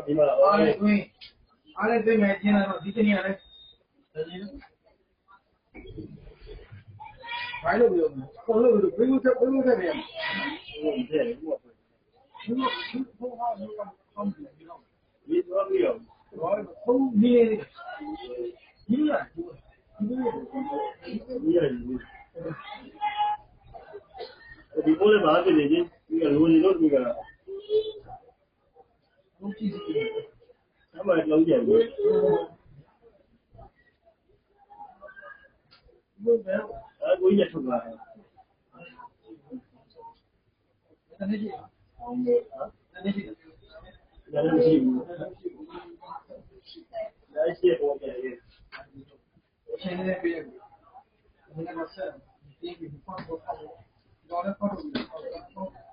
ဒီမှာအားလည်းတွင်းအားလည်းသိမဲ့ကျင်းလာတော့ဒီတနေ့လည်းဘာလို့ပြောမလဲပေါ်လို့ဘယ်လိုထက်နေရလဲဟုတ်တယ်ဟုတ်ပါဘူးဘုရားဘုရားဆောင်းပြီးတော့ဒီတော့ပြီးတော့ဘုံနေနေဒီရဒီပေါ်လည်းဘာဖြစ်နေချင်းဒီကလိုနေလို့ဒီကဘုံကြည့်စီအမှလုံးကြတယ်ဘုရားကိုရထုတ်လာတယ်တနေ့ကြီးအောင်လေတနေ့ကြီးလည်းမရှိဘူးလည်းရှိပေါ်တယ်ချင်းနေပြည့်ဘူးဘယ်မှာဆက်ဒီဒီဖတ်ဖို့တော့လည်းဖတ်လို့